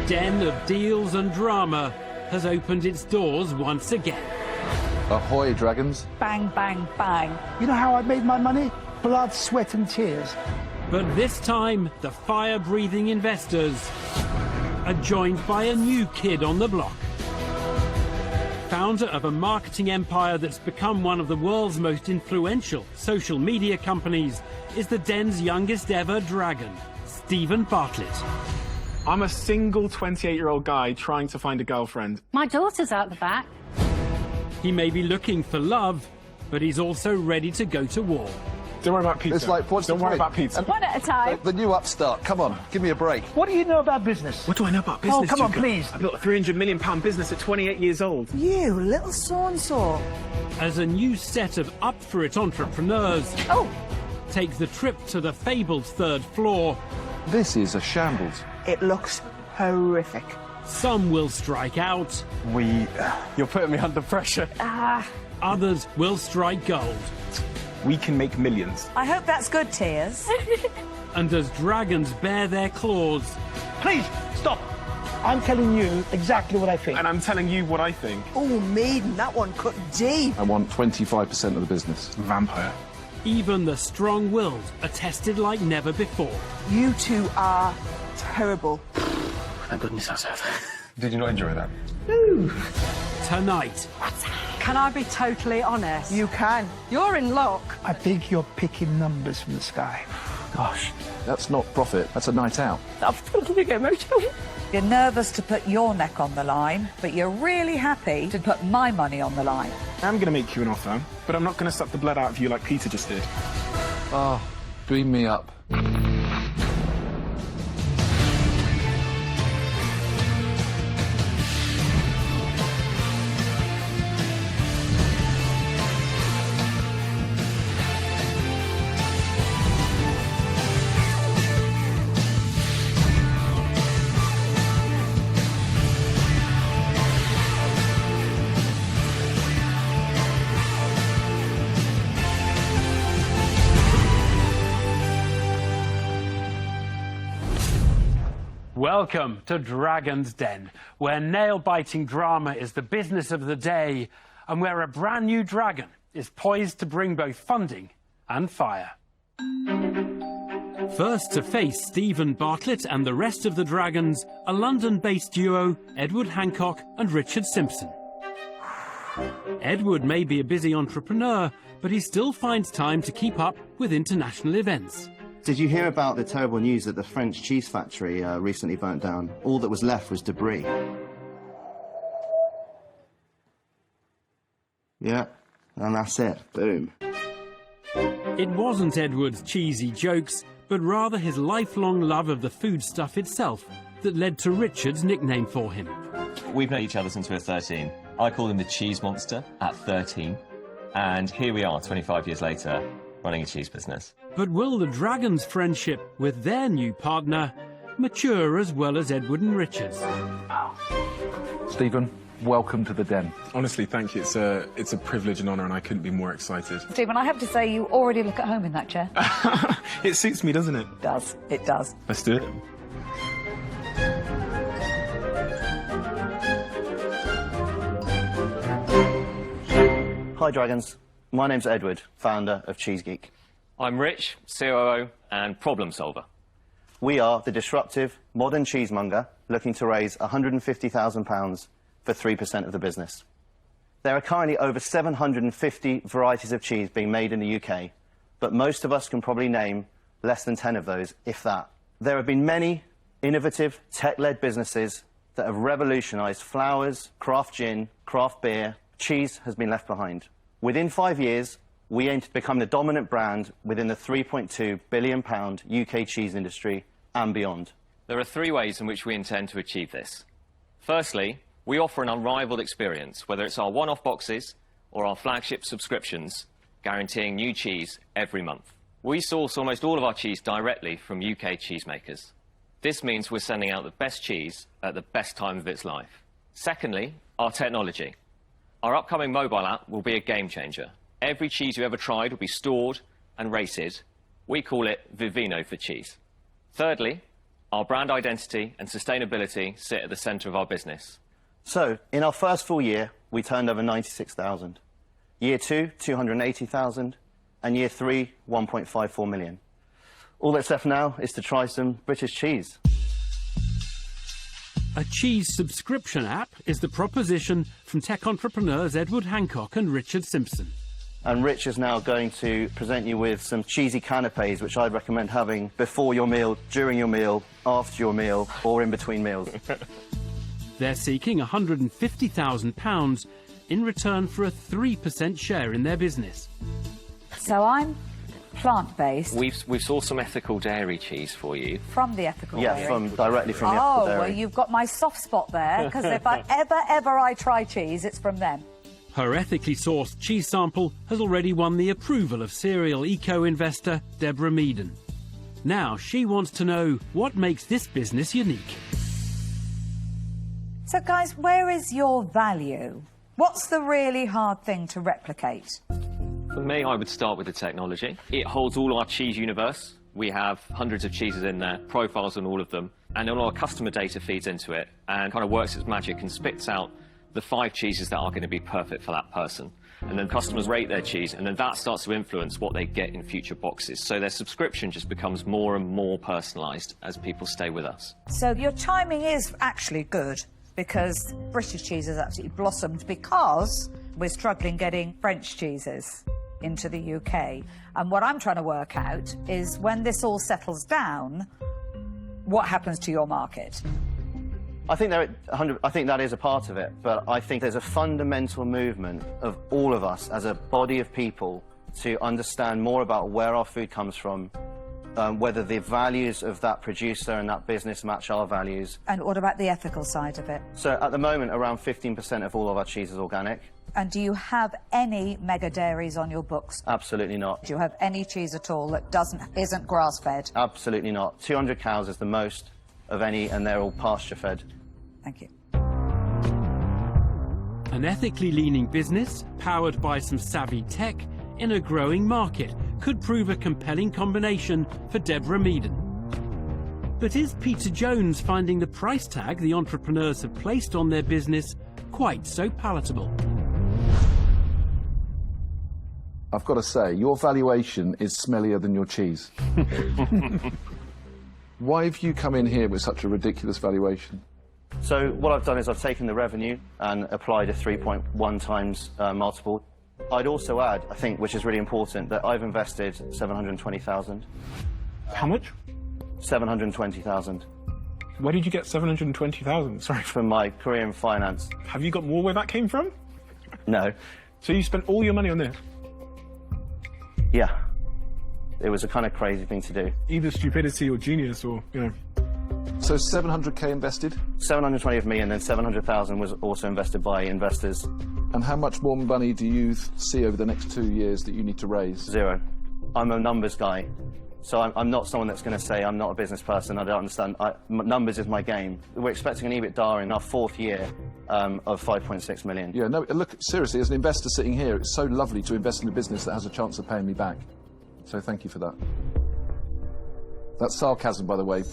den of deals and drama has opened its doors once again. Ahoy, dragons. Bang, bang, bang. You know how I made my money? Blood, sweat and tears. But this time, the fire-breathing investors are joined by a new kid on the block. Founder of a marketing empire that's become one of the world's most influential social media companies is the den's youngest ever dragon, Stephen Bartlett. I'm a single 28-year-old guy trying to find a girlfriend. My daughter's out the back. He may be looking for love, but he's also ready to go to war. Don't worry about pizza. It's like, what's Don't the worry point? about pizza. One at a time. The new upstart. Come on, give me a break. What do you know about business? What do I know about business? Oh, come on, Touker? please. I built a £300 million business at 28 years old. You little so-and-so. As a new set of up-for-it entrepreneurs take the trip to the fabled third floor, This is a shambles. It looks horrific. some will strike out, You're putting me under pressure. others will strike gold. We can make millions. I hope that's good, Tears. And as dragons bare their claws, Please, stop. I'm telling you exactly what I think. And I'm telling you what I think. Oh, maiden, that one cut deep. I want 25% of the business. Vampire. even the strong-willed are tested like never before. You two are terrible. Thank goodness that's over. Did you not enjoy that? Tonight, Can I be totally honest? You can. You're in luck. I think you're picking numbers from the sky. Gosh, that's not profit, that's a night out. I'm starting to get emotional. You're nervous to put your neck on the line, but you're really happy to put my money on the line. I'm going to make you an offer, but I'm not going to suck the blood out of you like Peter just did. Ah, beam me up. welcome to Dragon's Den, where nail-biting drama is the business of the day, and where a brand new dragon is poised to bring both funding and fire. First to face Stephen Bartlett and the rest of the dragons, a London-based duo, Edward Hancock and Richard Simpson. Edward may be a busy entrepreneur, but he still finds time to keep up with international events. Did you hear about the terrible news that the French cheese factory recently burnt down? All that was left was debris. Yeah, and that's it. Boom. It wasn't Edward's cheesy jokes, but rather his lifelong love of the foodstuff itself that led to Richard's nickname for him. We've known each other since we were 13. I called him the cheese monster at 13. And here we are, 25 years later, running a cheese business. But will the dragons' friendship with their new partner mature as well as Edward and Richard's? Stephen, welcome to the den. Honestly, thank you. It's a privilege and honour, and I couldn't be more excited. Stephen, I have to say you already look at home in that chair. It suits me, doesn't it? It does. It does. Let's do it. Hi, Dragons. My name's Edward, founder of Cheese Geek. I'm Rich, COO and problem solver. We are the disruptive, modern cheesemonger looking to raise £150,000 for 3% of the business. There are currently over 750 varieties of cheese being made in the UK, but most of us can probably name less than 10 of those, if that. There have been many innovative, tech-led businesses that have revolutionised flowers, craft gin, craft beer. Cheese has been left behind. Within 5 years, we aim to become the dominant brand within the £3.2 billion UK cheese industry and beyond. There are 3 ways in which we intend to achieve this. Firstly, we offer an unrivaled experience, whether it's our one-off boxes or our flagship subscriptions, guaranteeing new cheese every month. We source almost all of our cheese directly from UK cheesemakers. This means we're sending out the best cheese at the best time of its life. Secondly, our technology. Our upcoming mobile app will be a game changer. Every cheese you ever tried will be stored and rated. We call it Vivino for cheese. Thirdly, Our brand identity and sustainability sit at the centre of our business. So, in our first full year, we turned over 96,000. Year 2, 280,000. And year 3, 1.54 million. All that's left now is to try some British cheese. A cheese subscription app is the proposition from tech entrepreneurs Edward Hancock and Richard Simpson. And Rich is now going to present you with some cheesy canapes, which I'd recommend having before your meal, during your meal, after your meal, or in between meals. They're seeking £150,000 in return for a 3% share in their business. So I'm plant-based. We've sourced some ethical dairy cheese for you. From the ethical Yeah, dairy. directly from the ethical dairy. Well, you've got my soft spot there, because if I ever try cheese, it's from them. Her ethically sourced cheese sample has already won the approval of serial eco-investor Deborah Meaden. Now she wants to know what makes this business unique. So, guys, where is your value? What's the really hard thing to replicate? For me, I would start with the technology. It holds all our cheese universe. We have hundreds of cheeses in there, profiles on all of them, and all our customer data feeds into it and kind of works its magic and spits out the 5 cheeses that are going to be perfect for that person. And then customers rate their cheese, and then that starts to influence what they get in future boxes. So their subscription just becomes more and more personalised as people stay with us. So your timing is actually good, because British cheese has absolutely blossomed because we're struggling getting French cheeses into the UK. And what I'm trying to work out is when this all settles down, what happens to your market? I think that is a part of it, but I think there's a fundamental movement of all of us as a body of people to understand more about where our food comes from, whether the values of that producer and that business match our values. And what about the ethical side of it? So at the moment, around 15% of all of our cheese is organic. And do you have any mega dairies on your books? Absolutely not. Do you have any cheese at all that isn't grass-fed? Absolutely not. 200 cows is the most of any, and they're all pasture-fed. Thank you. An ethically leaning business, powered by some savvy tech, in a growing market, could prove a compelling combination for Deborah Meaden. But is Peter Jones finding the price tag the entrepreneurs have placed on their business quite so palatable? I've got to say, your valuation is smellier than your cheese. Why have you come in here with such a ridiculous valuation? So what I've done is I've taken the revenue and applied a 3.1 times multiple. I'd also add, I think, which is really important, that I've invested 720,000. How much? 720,000. Where did you get 720,000? Sorry. From my career in finance. Have you got more where that came from? No. So you spent all your money on this? Yeah. It was a kind of crazy thing to do. Either stupidity or genius or, you know. So 700k invested? 720 of me, and then 700,000 was also invested by investors. And how much more money do you see over the next 2 years that you need to raise? 0. I'm a numbers guy. So I'm not someone that's going to say I'm not a business person, I don't understand. Numbers is my game. We're expecting an EBITDA in our 4th year of 5.6 million. Yeah, no, look, seriously, as an investor sitting here, it's so lovely to invest in a business that has a chance of paying me back. So thank you for that. That's sarcasm, by the way.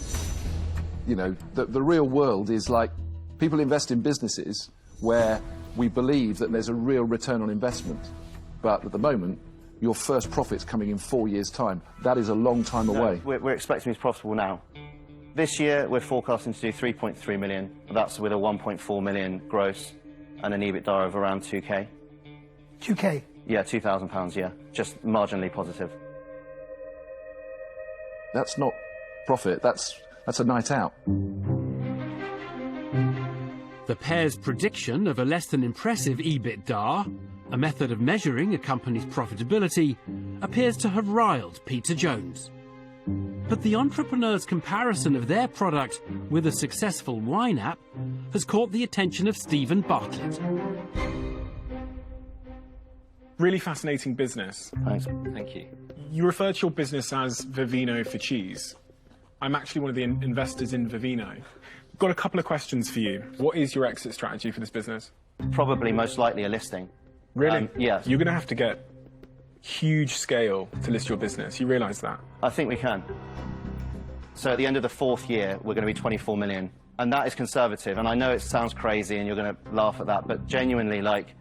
You know, the real world is like, people invest in businesses where we believe that there's a real return on investment. But at the moment, your first profit's coming in 4 years' time. That is a long time away. We're expecting to be profitable now. This year, we're forecasting to do 3.3 million. That's with a 1.4 million gross and an EBITDA of around 2k. 2k? Yeah, £2,000, yeah. Just marginally positive. That's not profit, that's a night out. The pair's prediction of a less than impressive EBITDA, a method of measuring a company's profitability, appears to have riled Peter Jones. But the entrepreneur's comparison of their product with a successful wine app has caught the attention of Stephen Bartlett. Really fascinating business. Thanks. Thank you. You refer to your business as Vivino for cheese. I'm actually one of the investors in Vivino. Got a couple of questions for you. What is your exit strategy for this business? Probably most likely a listing. Really? Yeah. You're going to have to get huge scale to list your business. You realise that? I think we can. So at the end of the 4th year, we're going to be 24 million. And that is conservative. And I know it sounds crazy and you're going to laugh at that, but genuinely, like,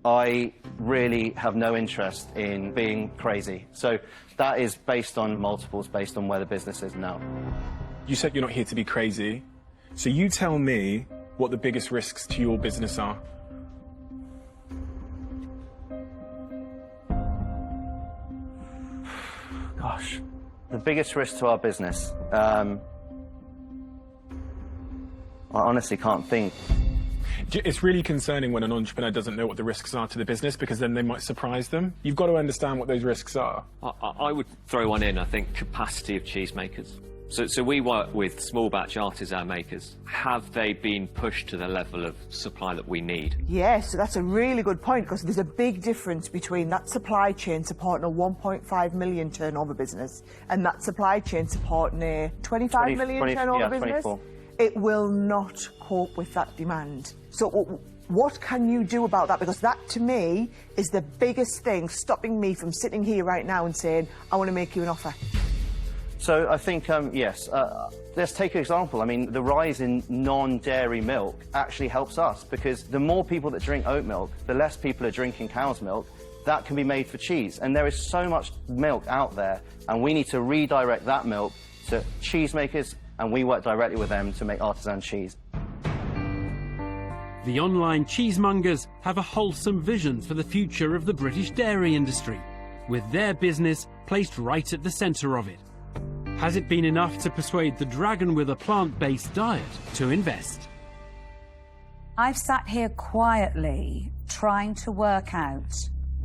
I really have no interest in being crazy. So that is based on multiples, based on where the business is now. You said you're not here to be crazy. So you tell me what the biggest risks to your business are. Gosh. The biggest risk to our business? I honestly can't think. It's really concerning when an entrepreneur doesn't know what the risks are to the business, because then they might surprise them. You've got to understand what those risks are. I would throw one in, I think, capacity of cheesemakers. So we work with small batch artisan makers. Have they been pushed to the level of supply that we need? Yes, so that's a really good point, because there's a big difference between that supply chain supporting a 1.5 million turnover business and that supply chain supporting a 25 million turnover business. 24. It will not cope with that demand. So what can you do about that? Because that, to me, is the biggest thing stopping me from sitting here right now and saying, I want to make you an offer. So I think, yes, let's take an example. I mean, the rise in non-dairy milk actually helps us, because the more people that drink oat milk, the less people are drinking cow's milk. That can be made for cheese. And there is so much milk out there, and we need to redirect that milk to cheesemakers, and we work directly with them to make artisan cheese. The online cheesemongers have a wholesome vision for the future of the British dairy industry, with their business placed right at the centre of it. Has it been enough to persuade the dragon with a plant-based diet to invest? I've sat here quietly trying to work out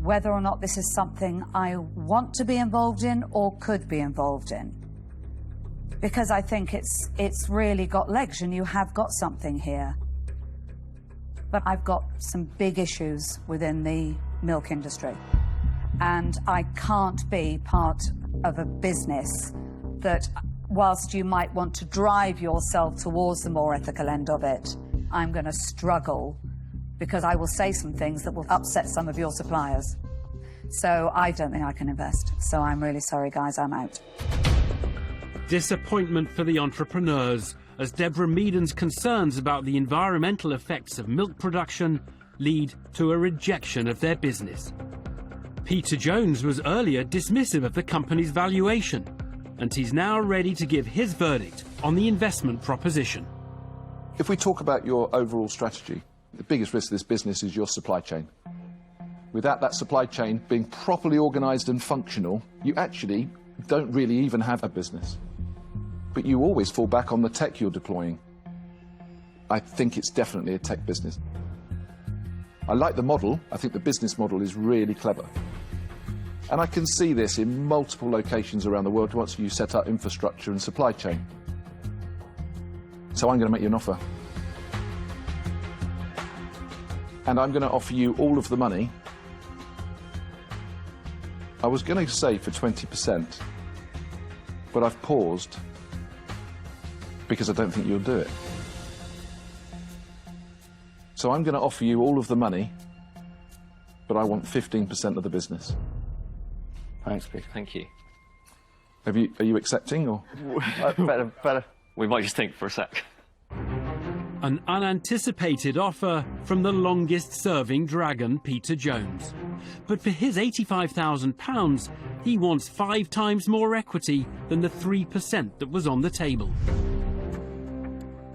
whether or not this is something I want to be involved in or could be involved in. Because I think it's really got legs, and you have got something here. But I've got some big issues within the milk industry. And I can't be part of a business that, whilst you might want to drive yourself towards the more ethical end of it, I'm going to struggle, because I will say some things that will upset some of your suppliers. So I don't think I can invest. So I'm really sorry, guys, I'm out. Disappointment for the entrepreneurs, as Deborah Meaden's concerns about the environmental effects of milk production lead to a rejection of their business. Peter Jones was earlier dismissive of the company's valuation, and he's now ready to give his verdict on the investment proposition. If we talk about your overall strategy, the biggest risk of this business is your supply chain. Without that supply chain being properly organised and functional, you actually don't really even have a business. But you always fall back on the tech you're deploying. I think it's definitely a tech business. I like the model. I think the business model is really clever. And I can see this in multiple locations around the world once you set up infrastructure and supply chain. So I'm going to make you an offer. And I'm going to offer you all of the money. I was going to say for 20%, but I've paused because I don't think you'll do it. So I'm going to offer you all of the money, but I want 15% of the business. Thanks, Pete. Thank you. Are you accepting, or? better. We might just think for a sec. An unanticipated offer from the longest-serving dragon, Peter Jones. But for his £85,000, he wants 5 times more equity than the 3% that was on the table.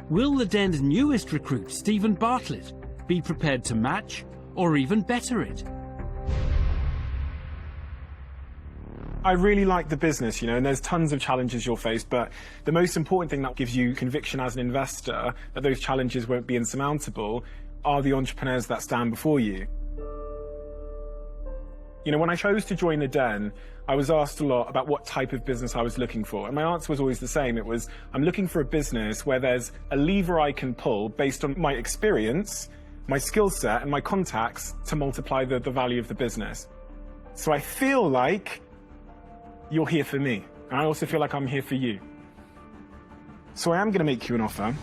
Will the den's newest recruit, Stephen Bartlett, be prepared to match or even better it? I really like the business, you know, and there's tons of challenges you'll face, but the most important thing that gives you conviction as an investor that those challenges won't be insurmountable are the entrepreneurs that stand before you. You know, when I chose to join the Den, I was asked a lot about what type of business I was looking for, and my answer was always the same. It was, I'm looking for a business where there's a lever I can pull based on my experience, my skill set, and my contacts to multiply the value of the business. So I feel like you're here for me, and I also feel like I'm here for you. So I am going to make you an offer,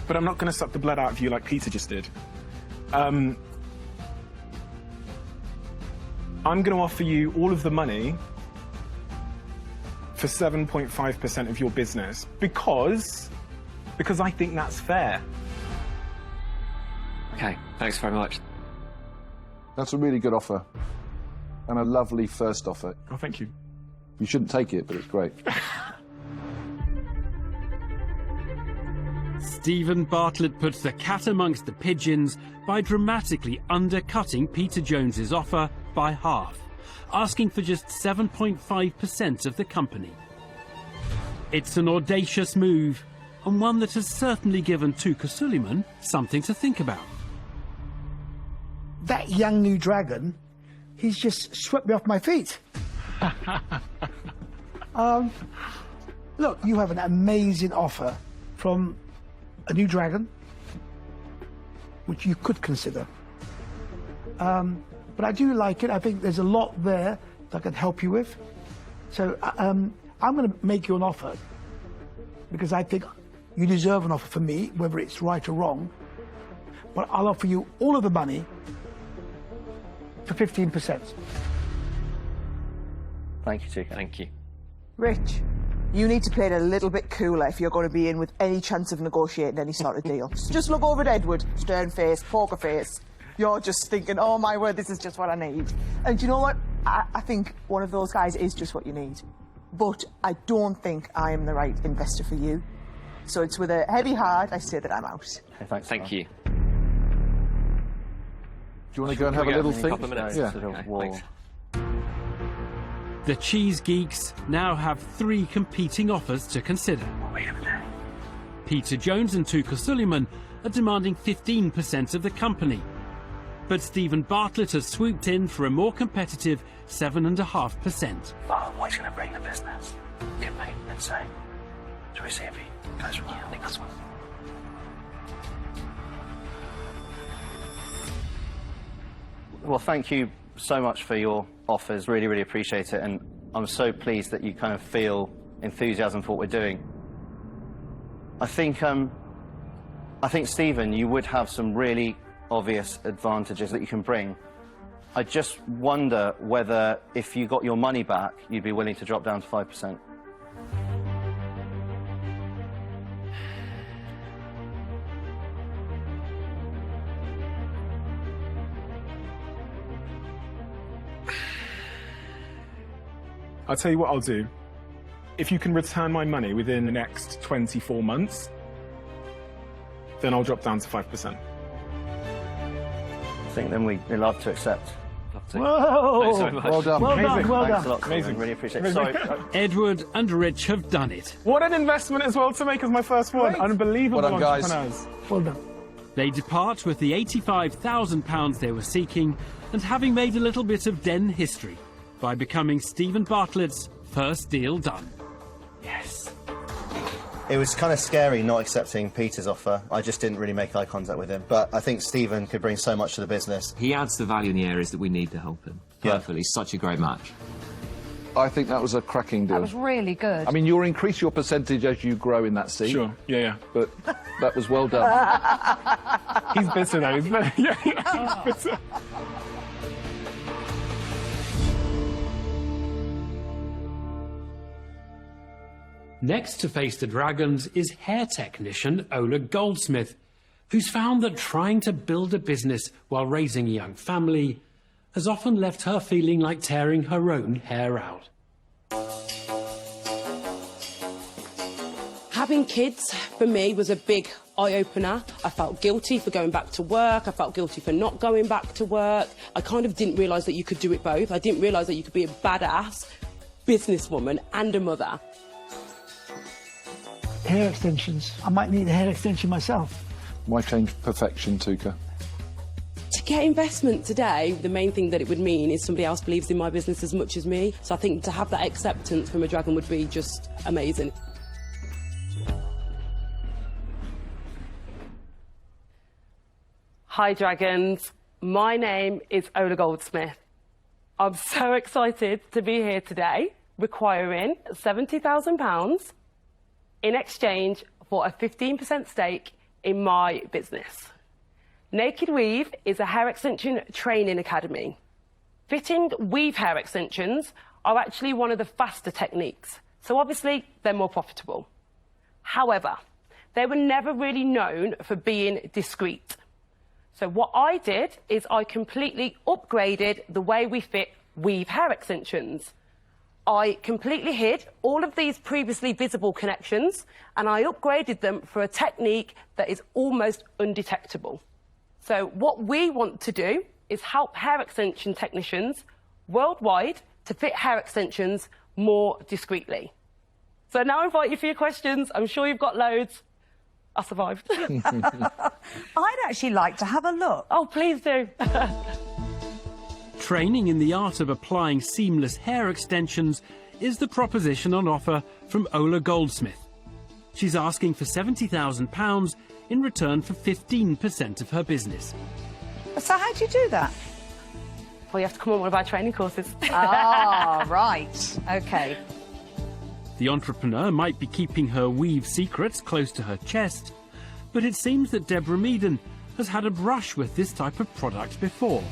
but I'm not going to suck the blood out of you like Peter just did. I'm going to offer you all of the money for for 7.5% of your business because I think that's fair. Okay, thanks very much. That's a really good offer. And a lovely first offer. Oh, thank you. You shouldn't take it, but it's great. Stephen Bartlett puts the cat amongst the pigeons by dramatically undercutting Peter Jones's offer by half, asking for just 7.5% of the company. It's an audacious move, and one that has certainly given Touker Suleiman something to think about. That young new dragon, he's just swept me off my feet. Look, you have an amazing offer from a new dragon, which you could consider. But I do like it. I think there's a lot there that I can help you with. So I'm going to make you an offer because I think you deserve an offer from me, whether it's right or wrong. But I'll offer you all of the money for 15%. Thank you, Touker. Thank you. Rich, you need to play it a little bit cooler if you're going to be in with any chance of negotiating any sort of deal. Just look over at Edward, stern face, poker face. You're just thinking, oh my word, this is just what I need. And you know what? I think one of those guys is just what you need. But I don't think I am the right investor for you. So it's with a heavy heart I say that I'm out. Okay, thanks. Thank you. Do you want to go and have a little think? Couple of minutes? Yeah. Sort of Okay, wall. thanks. The cheese geeks now have 3 competing offers to consider. Peter Jones and Touker Suleiman are demanding 15% of the company. But Stephen Bartlett has swooped in for a more competitive 7.5%. Oh, what's going to bring the business? Give me, let's say. Shall we see if he goes from here? I think that's one. Well, thank you so much for your offers. Really, really appreciate it. And I'm so pleased that you kind of feel enthusiasm for what we're doing. I think, Stephen, you would have some really obvious advantages that you can bring. I just wonder whether, if you got your money back, you'd be willing to drop down to 5%. I'll tell you what I'll do. If you can return my money within the next 24 months, then I'll drop down to 5%. I think then we'd love to accept. Love to. Whoa! Thanks so much. Well done. Well Amazing. done, well Thanks a done. lot, Stephen. Amazing. Really appreciate it. Sorry. Edward and Rich have done it. What an investment as well to make as my first one. Great. Unbelievable Well done, guys. entrepreneurs. Well done. They depart with the £85,000 they were seeking and having made a little bit of den history by becoming Stephen Bartlett's first deal done. Yes. It was kind of scary not accepting Peter's offer. I just didn't really make eye contact with him. But I think Stephen could bring so much to the business. He adds the value in the areas that we need to help him. Yeah. Perfectly. Such a great match. I think that was a cracking deal. That was really good. I mean, you'll increase your percentage as you grow in that seat. Sure, yeah. But that was well done. He's bitter though, isn't he? Yeah, he's bitter. Next to face the dragons is hair technician Ola Goldsmith, who's found that trying to build a business while raising a young family has often left her feeling like tearing her own hair out. Having kids, for me, was a big eye-opener. I felt guilty for going back to work. I felt guilty for not going back to work. I kind of didn't realise that you could do it both. I didn't realise that you could be a badass businesswoman and a mother. Hair extensions. I might need a hair extension myself. Why change perfection, Touker? To get investment today, the main thing that it would mean is somebody else believes in my business as much as me. So I think to have that acceptance from a dragon would be just amazing. Hi Dragons, my name is Ola Goldsmith. I'm so excited to be here today, requiring £70,000 in exchange for a 15% stake in my business. Naked Weave is a hair extension training academy. Fitting weave hair extensions are actually one of the faster techniques. So obviously, they're more profitable. However, they were never really known for being discreet. So what I did is I completely upgraded the way we fit weave hair extensions. I completely hid all of these previously visible connections and I upgraded them for a technique that is almost undetectable. So what we want to do is help hair extension technicians worldwide to fit hair extensions more discreetly. So now I invite you for your questions. I'm sure you've got loads. I survived. I'd actually like to have a look. Oh, please do. Training in the art of applying seamless hair extensions is the proposition on offer from Ola Goldsmith. She's asking for £70,000 in return for 15% of her business. So how do you do that? Well, you have to come on one of our training courses. Ah, right. OK. The entrepreneur might be keeping her weave secrets close to her chest, but it seems that Deborah Meaden has had a brush with this type of product before.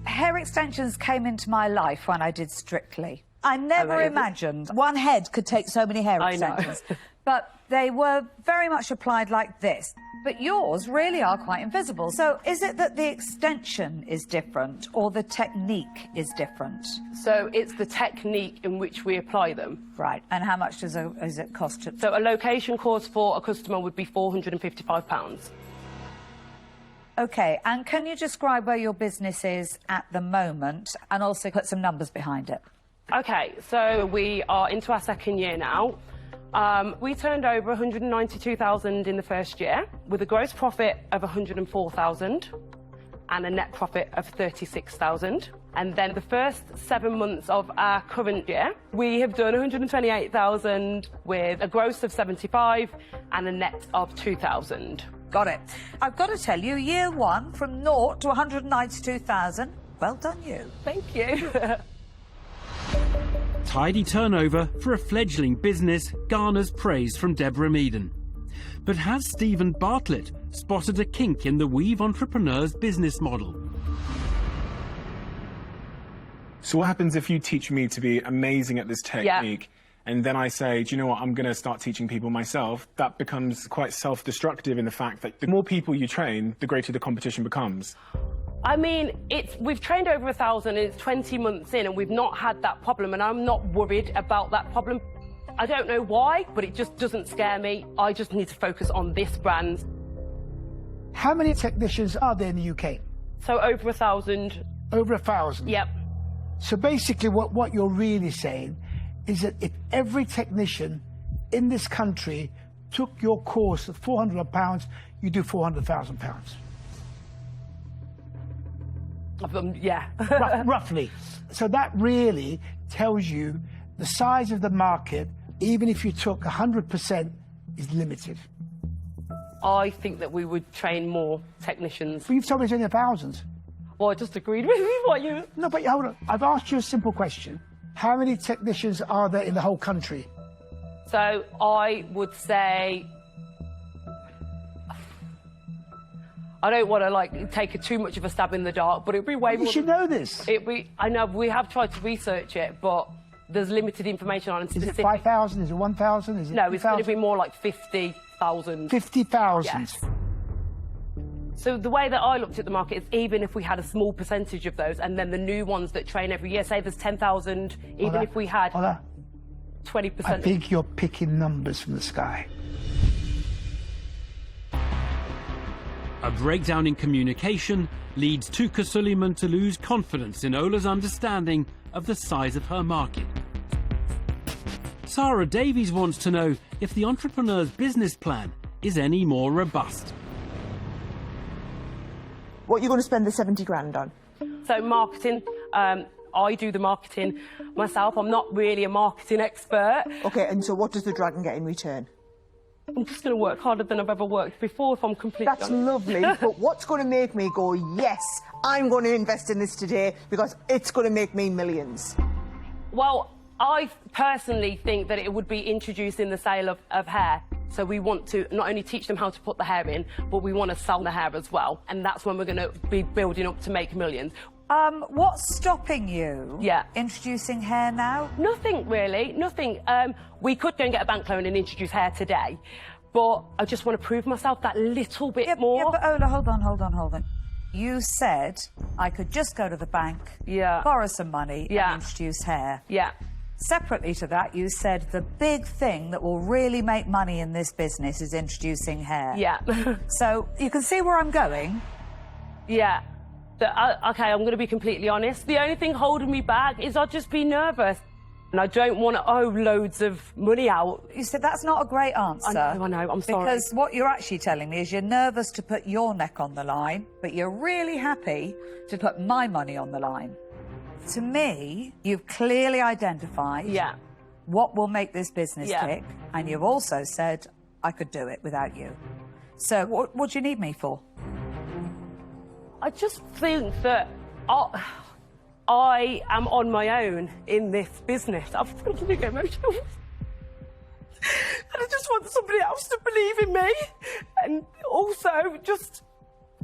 Hair extensions came into my life when I did Strictly. I never Amazing. imagined one head could take so many hair I know. extensions. But they were very much applied like this. But yours really are quite invisible. So is it that the extension is different or the technique is different? So it's the technique in which we apply them. Right. And how much does it cost? So a location course for a customer would be £455. OK, and can you describe where your business is at the moment and also put some numbers behind it? OK, so we are into our second year now. We turned over 192,000 in the first year with a gross profit of 104,000 and a net profit of 36,000. And then the first 7 months of our current year, we have done 128,000 with a gross of 75 and a net of 2,000. Got it. I've got to tell you, year one, from 0 to 192,000, well done you. Thank you. Tidy turnover for a fledgling business garners praise from Deborah Meaden. But has Stephen Bartlett spotted a kink in the weave entrepreneur's business model? So what happens if you teach me to be amazing at this technique, and then I say, do you know what, I'm going to start teaching people myself? That becomes quite self-destructive in the fact that the more people you train, the greater the competition becomes. I mean, we've trained over 1,000 and it's 20 months in and we've not had that problem and I'm not worried about that problem. I don't know why, but it just doesn't scare me. I just need to focus on this brand. How many technicians are there in the UK? So over 1,000. Over 1,000? Yep. So basically what you're really saying is that if every technician in this country took your course at £400, you do £400,000. Yeah. Roughly. So that really tells you the size of the market, even if you took 100%, is limited. I think that we would train more technicians. But you've told me it's only 1,000. Well, I just agreed with what you... No, but hold on. I've asked you a simple question. How many technicians are there in the whole country? So I would say... I don't want to, like, take too much of a stab in the dark, but it'd be way more... You should know this. I know, we have tried to research it, but there's limited information on it. Is it 5,000? Is it 1,000? Is it No, it's going to 2,000? be more like 50,000. 50,000? Yes. So the way that I looked at the market is even if we had a small percentage of those, and then the new ones that train every year, say there's 10,000, even if we had 20%... I think you're picking numbers from the sky. A breakdown in communication leads Touker Suleiman to lose confidence in Ola's understanding of the size of her market. Sarah Davies wants to know if the entrepreneur's business plan is any more robust. What are you going to spend the 70 grand on? So marketing, I do the marketing myself. I'm not really a marketing expert. OK, and so what does the dragon get in return? I'm just going to work harder than I've ever worked before, if I'm completely honest. That's lovely, but what's going to make me go, yes, I'm going to invest in this today because it's going to make me millions? Well, I personally think that it would be introducing the sale of hair. So we want to not only teach them how to put the hair in, but we want to sell the hair as well. And that's when we're going to be building up to make millions. What's stopping you introducing hair now? Nothing really, nothing. We could go and get a bank loan and introduce hair today, but I just want to prove myself that little bit more. Yeah, but Ola, hold on. You said I could just go to the bank, borrow some money and introduce hair. Yeah. Separately to that, you said the big thing that will really make money in this business is introducing hair. Yeah. So you can see where I'm going. Yeah. Okay, I'm going to be completely honest. The only thing holding me back is I'd just be nervous. And I don't want to owe loads of money out. You said that's not a great answer. I know, I'm sorry. Because what you're actually telling me is you're nervous to put your neck on the line, but you're really happy to put my money on the line. To me, you've clearly identified what will make this business tick, and you've also said I could do it without you. So what do you need me for? I just think that I am on my own in this business. I'm going to get emotional. And I just want somebody else to believe in me and also just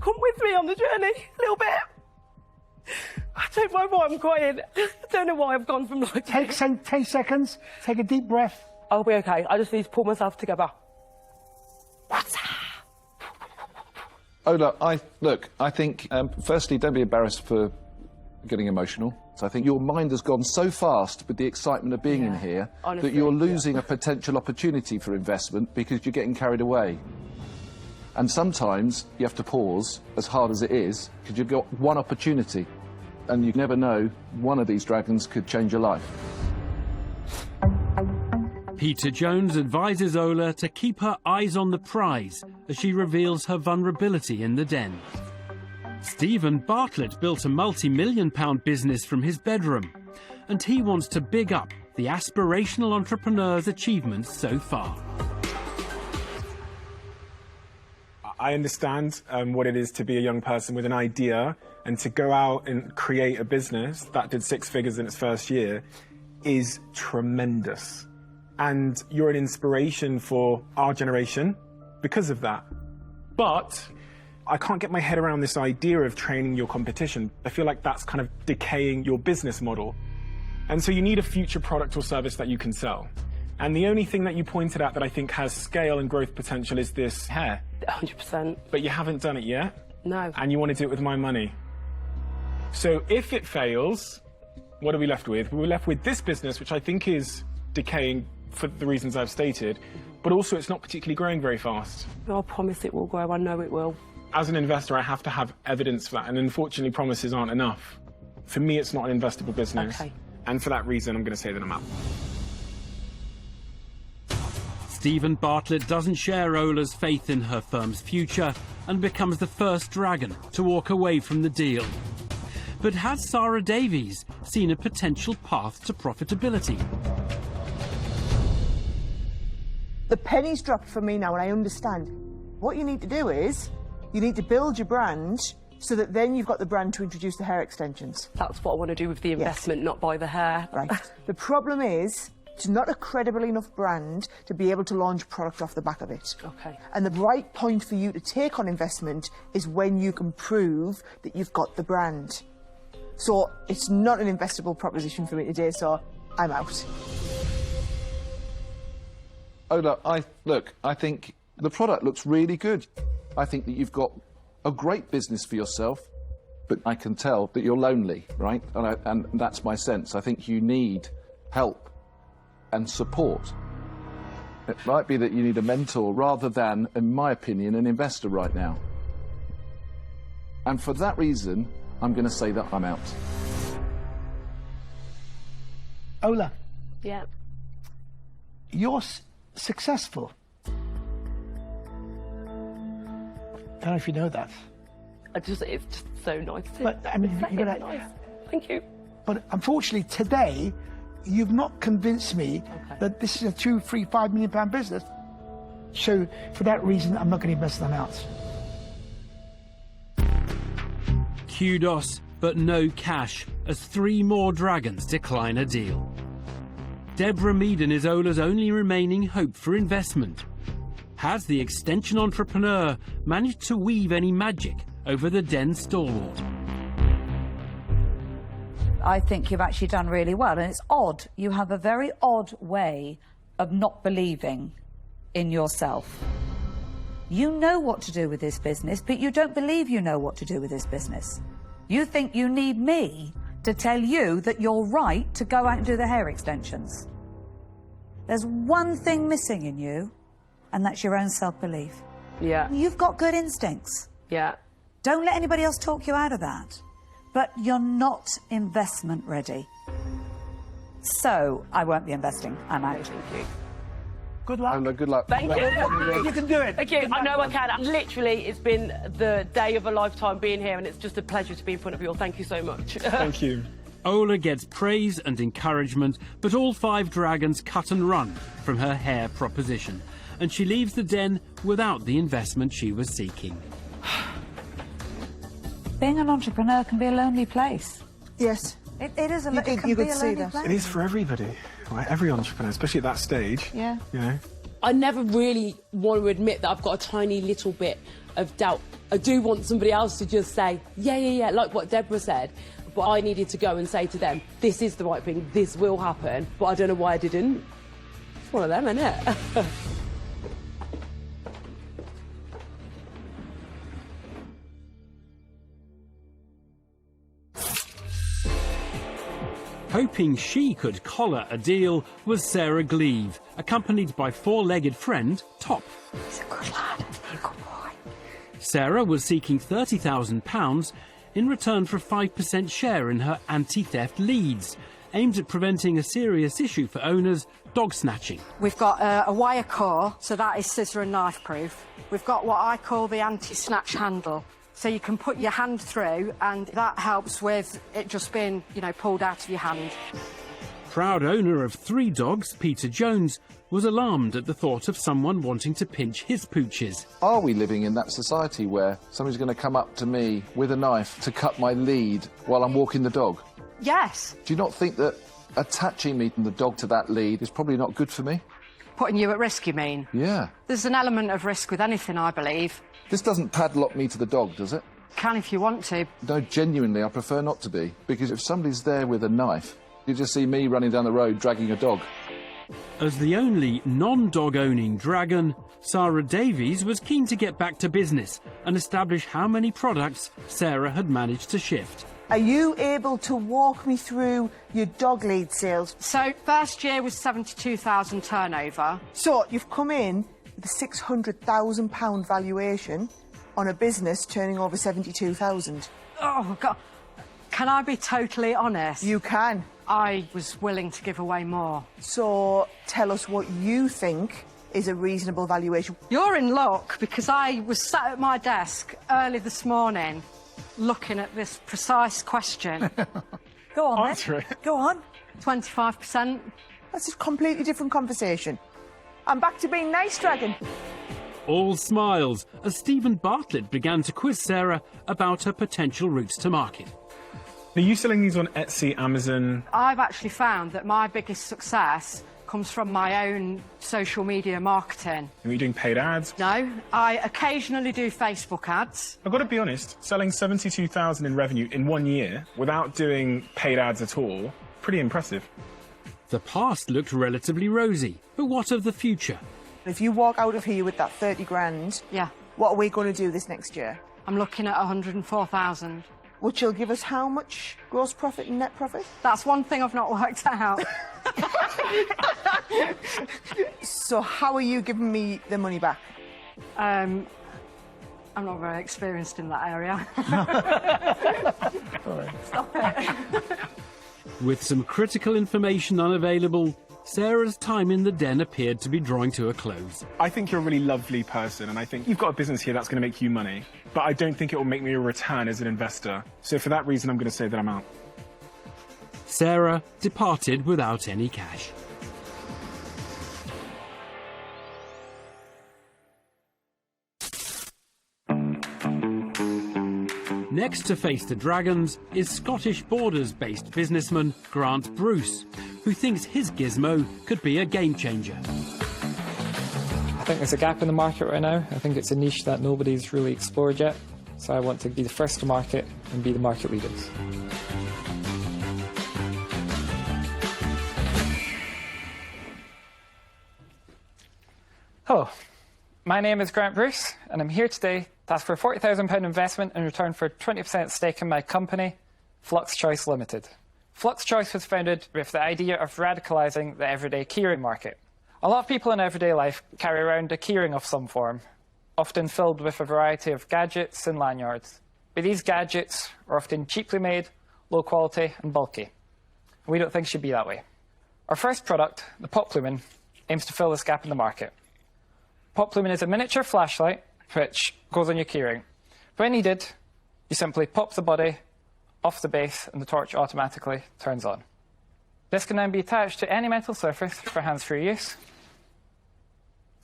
come with me on the journey a little bit. I don't know why I'm crying. I don't know why I've gone from like... Take 10 seconds, take a deep breath. I'll be okay. I just need to pull myself together. Ola, I think, firstly, don't be embarrassed for getting emotional. So I think your mind has gone so fast with the excitement of being in here that you're losing a potential opportunity for investment because you're getting carried away. And sometimes you have to pause, as hard as it is, because you've got one opportunity, and you never know, one of these dragons could change your life. Peter Jones advises Ola to keep her eyes on the prize as she reveals her vulnerability in the den. Stephen Bartlett built a multi-million-pound business from his bedroom, and he wants to big up the aspirational entrepreneur's achievements so far. I understand what it is to be a young person with an idea and to go out and create a business that did 6 figures in its first year is tremendous. And you're an inspiration for our generation because of that. But I can't get my head around this idea of training your competition. I feel like that's kind of decaying your business model. And so you need a future product or service that you can sell. And the only thing that you pointed at that I think has scale and growth potential is this hair. 100%. But you haven't done it yet. No. And you want to do it with my money. So if it fails, what are we left with? We're left with this business, which I think is decaying for the reasons I've stated, but also it's not particularly growing very fast. I promise it will grow. I know it will. As an investor, I have to have evidence for that, and unfortunately promises aren't enough. For me, it's not an investable business. Okay. And for that reason, I'm going to say that I'm out. Stephen Bartlett doesn't share Ola's faith in her firm's future and becomes the first dragon to walk away from the deal. But has Sarah Davies seen a potential path to profitability? The penny's dropped for me now, and I understand. What you need to do is, you need to build your brand so that then you've got the brand to introduce the hair extensions. That's what I want to do with the investment, not buy the hair. Right. The problem is, it's not a credible enough brand to be able to launch product off the back of it. Okay. And the right point for you to take on investment is when you can prove that you've got the brand. So it's not an investable proposition for me today, so I'm out. Ola, I think the product looks really good. I think that you've got a great business for yourself, but I can tell that you're lonely, right? And that's my sense. I think you need help and support. It might be that you need a mentor rather than, in my opinion, an investor right now. And for that reason, I'm going to say that I'm out. Ola. Yeah. You're successful. I don't know if you know that. It's just so nice. But I mean, you're gonna. Nice. Thank you. But unfortunately, today, you've not convinced me that this is a £2, £3, £5 million business. So for that reason, I'm not going to invest them out. Kudos, but no cash, as 3 more dragons decline a deal. Deborah Meaden is Ola's only remaining hope for investment. Has the extension entrepreneur managed to weave any magic over the den stalwart? I think you've actually done really well, and it's odd. You have a very odd way of not believing in yourself. You know what to do with this business, but you don't believe you know what to do with this business. You think you need me to tell you that you're right to go out and do the hair extensions. There's one thing missing in you, and that's your own self-belief. Yeah. You've got good instincts. Yeah. Don't let anybody else talk you out of that. But you're not investment ready. So, I won't be investing. I'm out. Thank you. Good luck. Hello, good luck. Thank you. You can do it. Thank you. I know I can. Literally, it's been the day of a lifetime being here, and it's just a pleasure to be in front of you all. Thank you so much. Thank you. Ola gets praise and encouragement, but all 5 dragons cut and run from her hair proposition, and she leaves the den without the investment she was seeking. Being an entrepreneur can be a lonely place. Yes. It is a You it could- can you be could a see lonely that. place. It is for everybody, right? Every entrepreneur, especially at that stage. Yeah. You know. I never really want to admit that I've got a tiny little bit of doubt. I do want somebody else to just say, yeah, like what Deborah said. But I needed to go and say to them, this is the right thing, this will happen. But I don't know why I didn't. It's one of them, isn't it? Hoping she could collar a deal was Sarah Gleave, accompanied by 4-legged friend Top. He's a good lad. He's a good boy. Sarah was seeking £30,000 in return for a 5% share in her anti-theft leads, aimed at preventing a serious issue for owners, dog snatching. We've got a wire core, so that is scissor and knife proof. We've got what I call the anti-snatch handle. So you can put your hand through, and that helps with it just being, you know, pulled out of your hand. Proud owner of 3 dogs, Peter Jones, was alarmed at the thought of someone wanting to pinch his pooches. Are we living in that society where somebody's going to come up to me with a knife to cut my lead while I'm walking the dog? Yes. Do you not think that attaching me and the dog to that lead is probably not good for me? Putting you at risk, you mean? Yeah. There's an element of risk with anything, I believe. This doesn't padlock me to the dog, does it? Can if you want to. No, genuinely, I prefer not to be. Because if somebody's there with a knife, you just see me running down the road dragging a dog. As the only non-dog-owning dragon, Sarah Davies was keen to get back to business and establish how many products Sarah had managed to shift. Are you able to walk me through your dog lead sales? So, first year was 72,000 turnover. So, you've come in with a £600,000 valuation on a business turning over 72,000. Oh, God. Can I be totally honest? You can. I was willing to give away more. So, tell us what you think is a reasonable valuation. You're in luck, because I was sat at my desk early this morning looking at this precise question. Go on, Answer then. it. Go on. 25%. That's a completely different conversation. I'm back to being nice, Dragon. All smiles as Stephen Bartlett began to quiz Sarah about her potential routes to market. Are you selling these on Etsy, Amazon? I've actually found that my biggest success comes from my own social media marketing. Are you doing paid ads? No, I occasionally do Facebook ads. I've got to be honest, selling 72,000 in revenue in 1 year without doing paid ads at all, pretty impressive. The past looked relatively rosy, but what of the future? If you walk out of here with that 30 grand, Yeah, what are we going to do this next year? I'm looking at 104,000. Which will give us how much gross profit and net profit? That's one thing I've not worked out. So how are you giving me the money back? I'm not very experienced in that area. Stop it. With some critical information unavailable, Sarah's time in the den appeared to be drawing to a close. I think you're a really lovely person, and I think you've got a business here that's going to make you money, but I don't think it will make me a return as an investor. So for that reason, I'm going to say that I'm out. Sarah departed without any cash. Next to face the dragons is Scottish Borders-based businessman Grant Bruce, who thinks his gizmo could be a game changer. I think there's a gap in the market right now. I think it's a niche that nobody's really explored yet. So I want to be the first to market and be the market leaders. Hello, my name is Grant Bruce, and I'm here today to ask for a £40,000 investment in return for a 20% stake in my company, Flux Choice Limited. Flux Choice was founded with the idea of radicalising the everyday keyring market. A lot of people in everyday life carry around a keyring of some form, often filled with a variety of gadgets and lanyards. But these gadgets are often cheaply made, low quality and bulky. We don't think it should be that way. Our first product, the Pop Lumen, aims to fill this gap in the market. Pop Lumen is a miniature flashlight which goes on your keyring. When needed, you simply pop the body off the base and the torch automatically turns on. This can then be attached to any metal surface for hands-free use.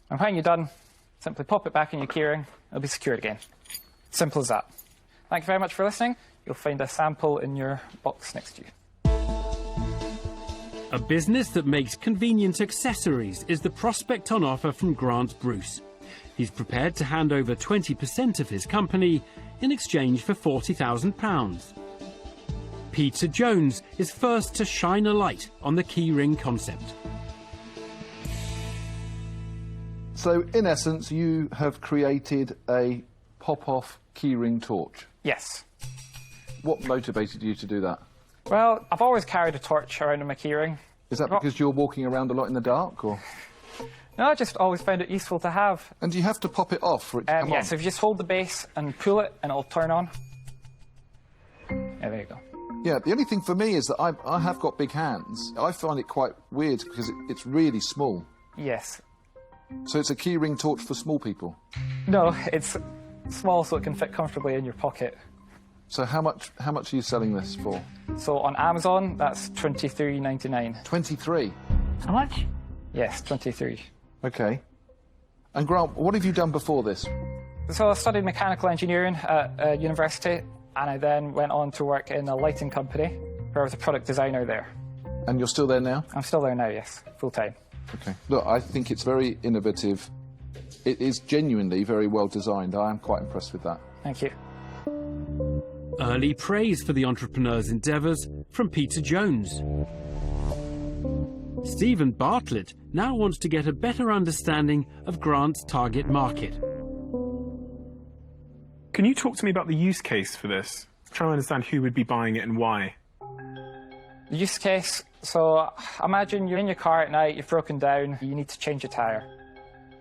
And when you're done, simply pop it back in your keyring, it'll be secured again. Simple as that. Thank you very much for listening. You'll find a sample in your box next to you. A business that makes convenient accessories is the prospect on offer from Grant Bruce. He's prepared to hand over 20% of his company in exchange for £40,000. Peter Jones is first to shine a light on the keyring concept. So, in essence, you have created a pop-off keyring torch. Yes. What motivated you to do that? Well, I've always carried a torch around in my keyring. Is that because you're walking around a lot in the dark, or...? No, I just always found it useful to have. And do you have to pop it off for it to come on? Yeah, so if you just hold the base and pull it, and it'll turn on. Yeah, there you go. Yeah, the only thing for me is that I have got big hands. I find it quite weird because it's really small. Yes. So it's a keyring torch for small people? No, it's small so it can fit comfortably in your pocket. So how much are you selling this for? So on Amazon, that's $23.99. 23? How much? Yes, 23. OK. And Grant, what have you done before this? So I studied mechanical engineering at university, and I then went on to work in a lighting company, where I was a product designer there. And you're still there now? I'm still there now, yes, full-time. OK. Look, I think it's very innovative. It is genuinely very well designed. I am quite impressed with that. Thank you. Early praise for the entrepreneur's endeavours from Peter Jones. Stephen Bartlett now wants to get a better understanding of Grant's target market. Can you talk to me about the use case for this? I'm trying to understand who would be buying it and why. The use case, so imagine you're in your car at night, you've broken down, you need to change your tyre.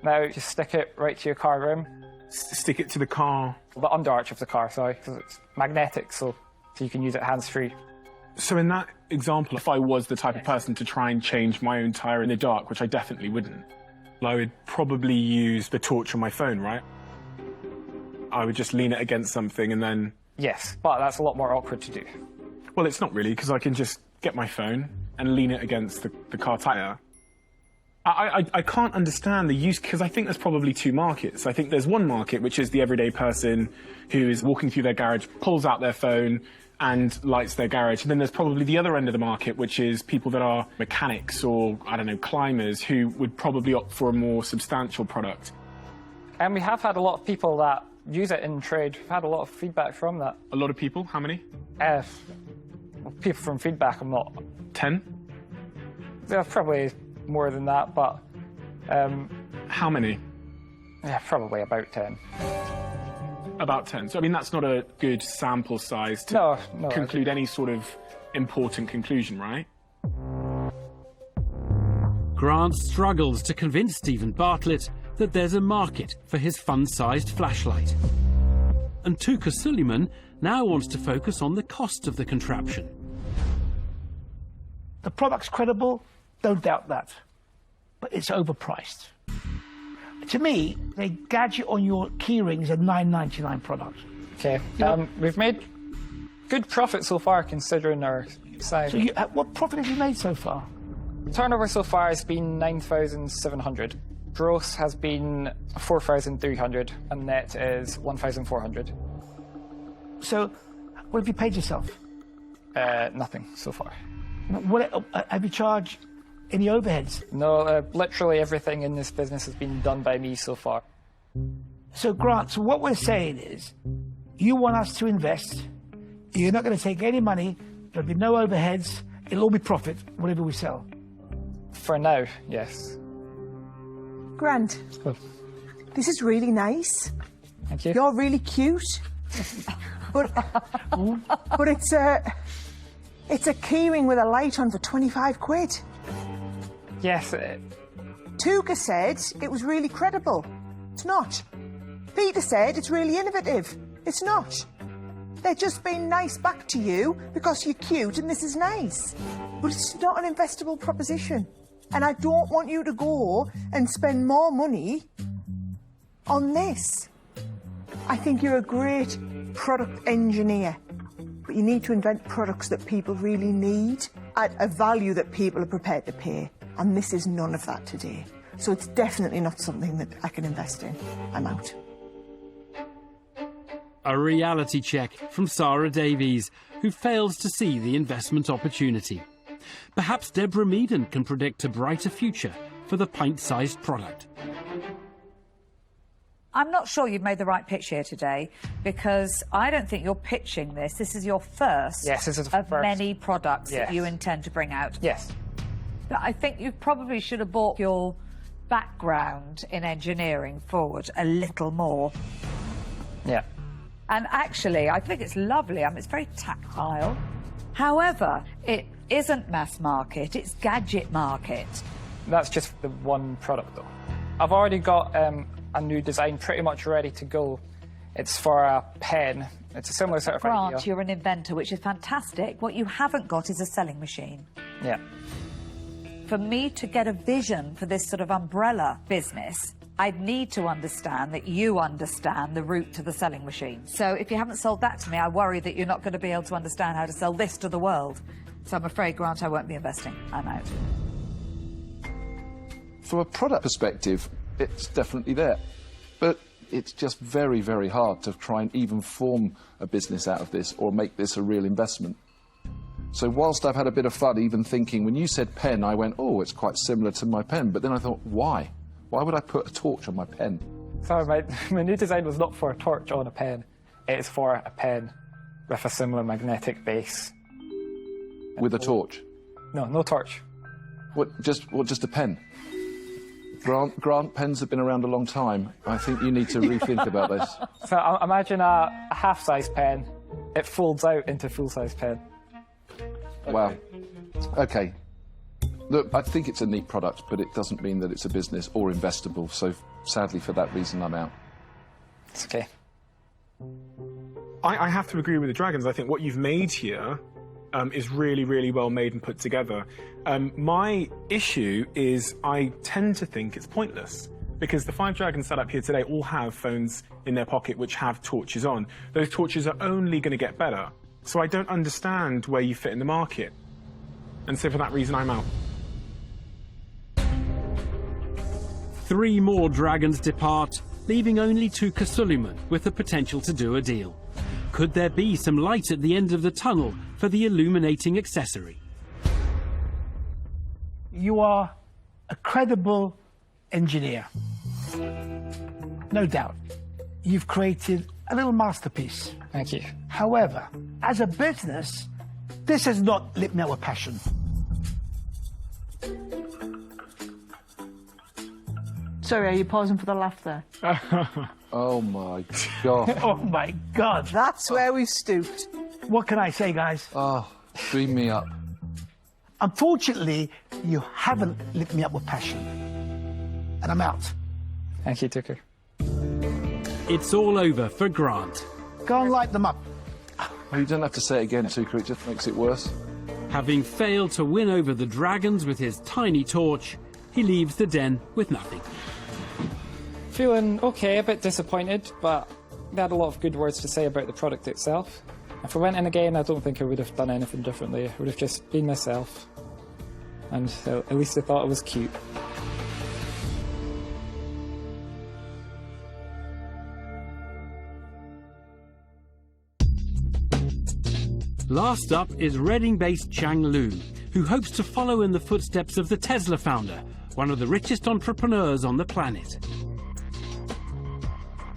Now, just stick it right to your car rim. Stick it to the car? The underarch of the car, sorry, because it's magnetic, so you can use it hands-free. So in that example, if I was the type of person to try and change my own tyre in the dark, which I definitely wouldn't, I would probably use the torch on my phone, right? I would just lean it against something and then... Yes, but that's a lot more awkward to do. Well, it's not really, because I can just get my phone and lean it against the car tyre. I can't understand the use, because I think there's probably two markets. I think there's one market, which is the everyday person who is walking through their garage, pulls out their phone and lights their garage. And then there's probably the other end of the market, which is people that are mechanics or, I don't know, climbers who would probably opt for a more substantial product. And we have had a lot of people that use it in trade. We've had a lot of feedback from that. A lot of people? How many? People from feedback, I'm not... 10? There's probably more than that, but... How many? Yeah, probably about 10. About 10. So, I mean, that's not a good sample size to no, conclude any sort of important conclusion, right? Grant struggles to convince Stephen Bartlett that there's a market for his fun-sized flashlight. And Touker Suleiman now wants to focus on the cost of the contraption. The product's credible, don't doubt that. But it's overpriced. To me, a gadget on your keyring is a $9.99 product. Okay. We've made good profit so far, considering our size. So what profit have you made so far? Turnover so far has been 9,700. Gross has been 4,300, and net is 1,400. So, what have you paid yourself? Nothing so far. What have you charged any overheads? No, literally everything in this business has been done by me so far. So, Grant, so what we're saying is, you want us to invest, you're not going to take any money, there'll be no overheads, it'll all be profit, whatever we sell. For now, yes. Grant, this is really nice. Thank you. You're really cute. but it's a keyring with a light on for 25 quid. Yes. Touker said it was really credible. It's not. Peter said it's really innovative. It's not. They're just being nice back to you because you're cute and this is nice. But it's not an investable proposition. And I don't want you to go and spend more money on this. I think you're a great product engineer, but you need to invent products that people really need at a value that people are prepared to pay. And this is none of that today. So it's definitely not something that I can invest in. I'm out. A reality check from Sarah Davies, who fails to see the investment opportunity. Perhaps Deborah Meaden can predict a brighter future for the pint-sized product. I'm not sure you've made the right pitch here today, because I don't think you're pitching this. This is your first of many products that you intend to bring out. Yes. But I think you probably should have brought your background in engineering forward a little more. Yeah. And actually, I think it's lovely. I mean, it's very tactile. However, it isn't mass market, it's gadget market. That's just the one product, though. I've already got a new design pretty much ready to go. It's for a pen. It's a similar sort of idea. Grant, you're an inventor, which is fantastic. What you haven't got is a selling machine. Yeah. For me to get a vision for this sort of umbrella business, I'd need to understand that you understand the route to the selling machine. So if you haven't sold that to me, I worry that you're not going to be able to understand how to sell this to the world. So I'm afraid, Grant, I won't be investing. I'm out. From a product perspective, it's definitely there. But it's just very, very hard to try and even form a business out of this or make this a real investment. So whilst I've had a bit of fun even thinking, when you said pen, I went, oh, it's quite similar to my pen. But then I thought, why? Why would I put a torch on my pen? Sorry, my new design was not for a torch on a pen. It's for a pen with a similar magnetic base. With a torch? No, no torch. What, just a pen? Grant, pens have been around a long time. I think you need to rethink about this. So imagine a half-size pen. It folds out into full-size pen. Wow. Okay. Look, I think it's a neat product, but it doesn't mean that it's a business or investable. So sadly, for that reason, I'm out. It's okay. I have to agree with the Dragons. I think what you've made here is really, really well made and put together. My issue is I tend to think it's pointless, because the 5 Dragons set up here today all have phones in their pocket which have torches on. Those torches are only going to get better. So I don't understand where you fit in the market. And so for that reason, I'm out. 3 more dragons depart, leaving only Touker Suleiman with the potential to do a deal. Could there be some light at the end of the tunnel for the illuminating accessory? You are a credible engineer. No doubt. You've created a little masterpiece. Thank you. However, as a business, this has not lit me up with passion. Sorry, are you pausing for the laugh there? Oh my God. Oh my God. That's where we've stooped. What can I say, guys? Oh, beam me up. Unfortunately, you haven't lit me up with passion. And I'm out. Thank you, Touker. It's all over for Grant. Go and light them up. Oh, you don't have to say it again, Touker, it just makes it worse. Having failed to win over the dragons with his tiny torch, he leaves the den with nothing. Feeling okay, a bit disappointed, but they had a lot of good words to say about the product itself. If I went in again, I don't think I would have done anything differently. I would have just been myself. And at least I thought it was cute. Last up is Reading-based Chang Lu, who hopes to follow in the footsteps of the Tesla founder, one of the richest entrepreneurs on the planet.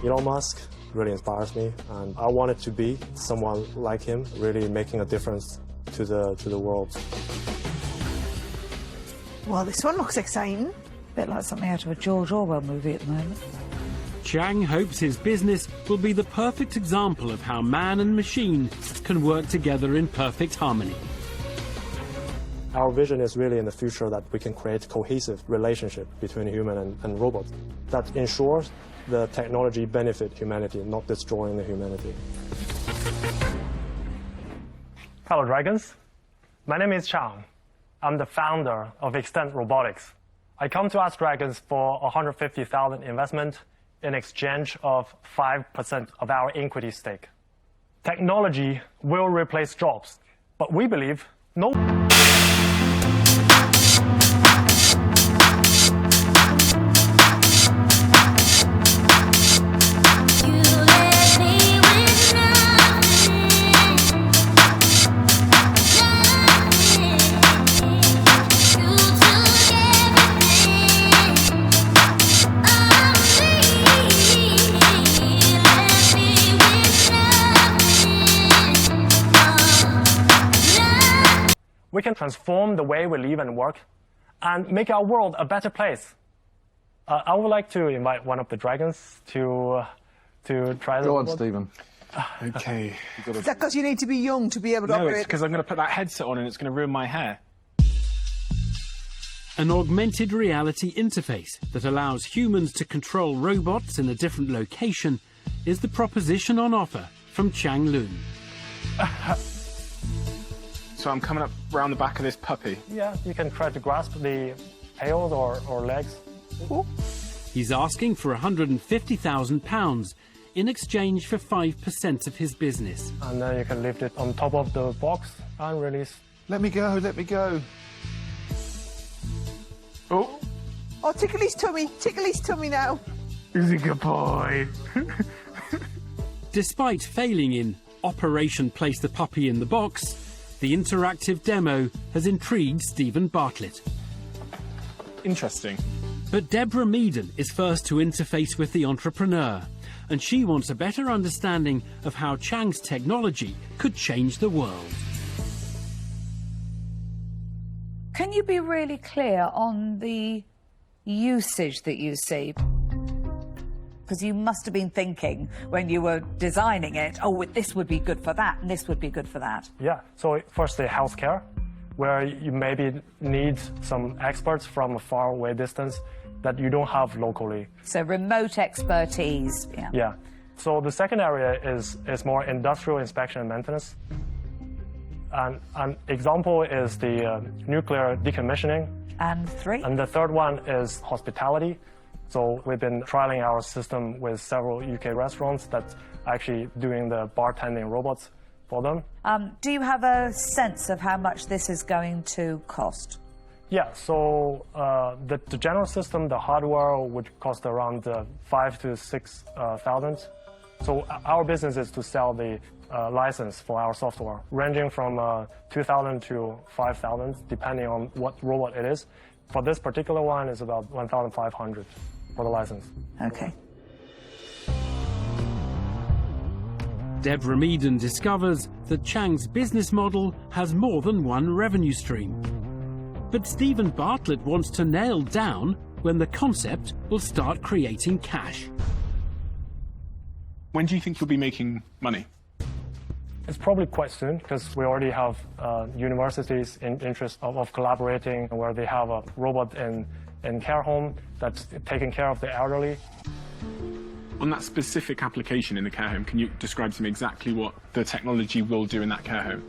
Elon Musk really inspires me, and I wanted to be someone like him, really making a difference to the world. Well, this one looks exciting. bit like something out of a George Orwell movie at the moment. Chang hopes his business will be the perfect example of how man and machine can work together in perfect harmony. Our vision is really in the future that we can create cohesive relationship between human and robot that ensures the technology benefit humanity, not destroying the humanity. Hello, Dragons. My name is Chang. I'm the founder of Extent Robotics. I come to Ask Dragons for $150,000 investment in exchange of 5% of our equity stake. Technology will replace jobs, but we believe no. We can transform the way we live and work and make our world a better place. I would like to invite one of the dragons to try. Go on, Stephen. Okay. Is that because you need to be young to be able to No, operate? it's because I'm going to put that headset on and it's going to ruin my hair. An augmented reality interface that allows humans to control robots in a different location is the proposition on offer from Chang Lun. So I'm coming up round the back of this puppy. Yeah, you can try to grasp the tails or legs. Ooh. He's asking for £150,000 in exchange for 5% of his business. And then you can lift it on top of the box and release. Let me go, let me go. Oh. Oh, tickle his tummy now. He's a good boy. Despite failing in Operation Place the Puppy in the Box, the interactive demo has intrigued Stephen Bartlett. Interesting. But Deborah Meaden is first to interface with the entrepreneur, and she wants a better understanding of how Chang's technology could change the world. Can you be really clear on the usage that you see? Because you must have been thinking when you were designing it, oh, this would be good for that, and this would be good for that. Yeah, so firstly, healthcare, where you maybe need some experts from a far away distance that you don't have locally. So remote expertise. Yeah. So the second area is more industrial inspection and maintenance. And an example is the nuclear decommissioning. And three? And the third one is hospitality. So we've been trialing our system with several UK restaurants that's actually doing the bartending robots for them. Do you have a sense of how much this is going to cost? Yeah, so the general system, the hardware would cost around 5,000 to 6,000. So our business is to sell the license for our software, ranging from 2,000 to 5,000, depending on what robot it is. For this particular one, it's about 1,500 for the license. Okay. Deborah Meaden discovers that Chang's business model has more than one revenue stream. But Stephen Bartlett wants to nail down when the concept will start creating cash. When do you think you'll be making money? It's probably quite soon, because we already have universities in interest of collaborating, where they have a robot in care home that's taking care of the elderly. On that specific application in the care home, can you describe to me exactly what the technology will do in that care home?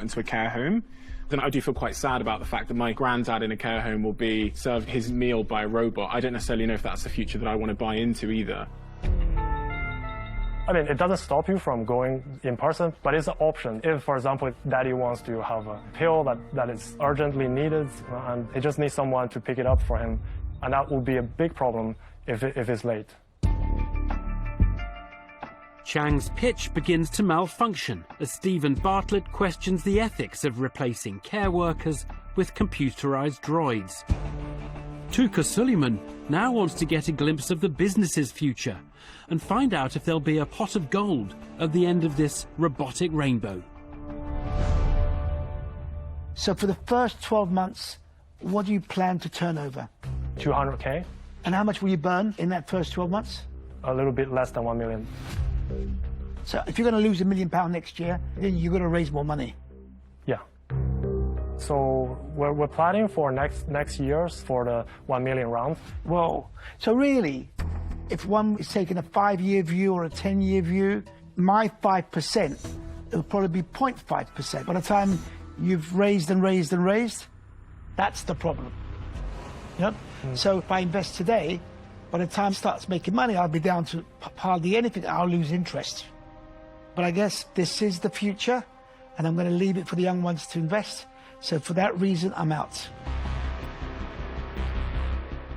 To a care home, then I do feel quite sad about the fact that my granddad in a care home will be served his meal by a robot. I don't necessarily know if that's the future that I want to buy into either. I mean, it doesn't stop you from going in person, but it's an option. If, for example, daddy wants to have a pill that is urgently needed and he just needs someone to pick it up for him, and that would be a big problem if it's late. Chang's pitch begins to malfunction as Stephen Bartlett questions the ethics of replacing care workers with computerized droids. Touker Suleiman now wants to get a glimpse of the business's future and find out if there'll be a pot of gold at the end of this robotic rainbow. So for the first 12 months, what do you plan to turn over? 200K. And how much will you burn in that first 12 months? A little bit less than 1 million. So if you're going to lose £1 million next year, then you've got to raise more money. Yeah. So we're planning for next year's for the 1 million round. Whoa. So really, if one is taking a 5-year view or a 10-year view, my 5%, it'll probably be 0.5%. By the time you've raised and raised and raised, that's the problem. Yep. So if I invest today, by the time it starts making money, I'll be down to hardly anything. I'll lose interest. But I guess this is the future, and I'm going to leave it for the young ones to invest. So for that reason, I'm out.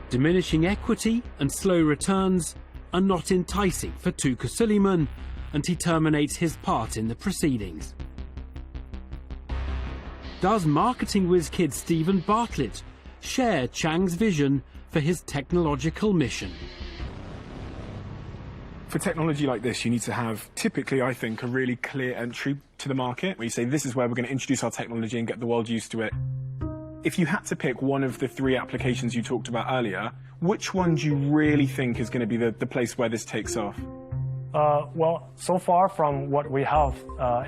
Diminishing equity and slow returns are not enticing for Touker Suleiman, and he terminates his part in the proceedings. Does marketing whiz kid Stephen Bartlett share Chang's vision for his technological mission? For technology like this, you need to have, typically, I think, a really clear entry to the market, where you say, this is where we're going to introduce our technology and get the world used to it. If you had to pick one of the 3 applications you talked about earlier, which one do you really think is going to be the place where this takes off? Well, so far from what we have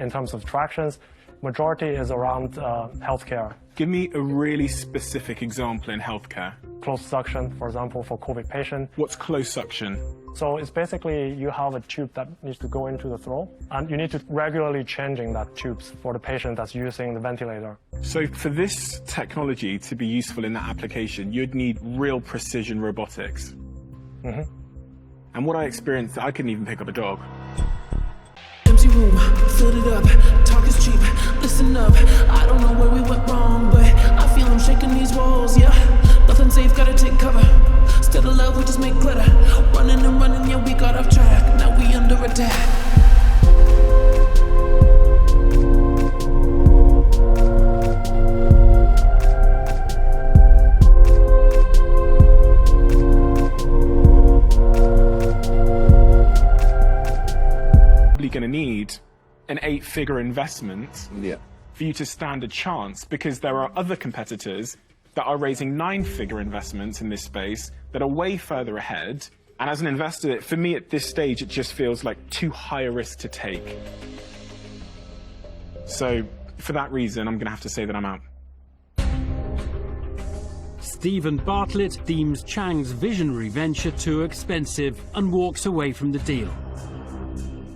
in terms of tractions, majority is around healthcare. Give me a really specific example in healthcare. Closed suction, for example, for COVID patient. What's closed suction? So it's basically you have a tube that needs to go into the throat, and you need to regularly changing that tubes for the patient that's using the ventilator. So for this technology to be useful in that application, you'd need real precision robotics. Mm-hmm. And what I experienced, I couldn't even pick up a dog. Empty room, filled it up, talk is cheap, listen up. I don't know where we went wrong, but I feel I'm shaking these walls, yeah. Nothing safe, gotta take cover. Instead of love, we just make glitter. Running and running, yeah, we got off track. Now we under attack. Going to need an 8-figure investment for you to stand a chance, because there are other competitors that are raising 9-figure investments in this space that are way further ahead. And as an investor, for me at this stage, it just feels like too high a risk to take. So for that reason, I'm going to have to say that I'm out. Stephen Bartlett deems Chang's visionary venture too expensive and walks away from the deal.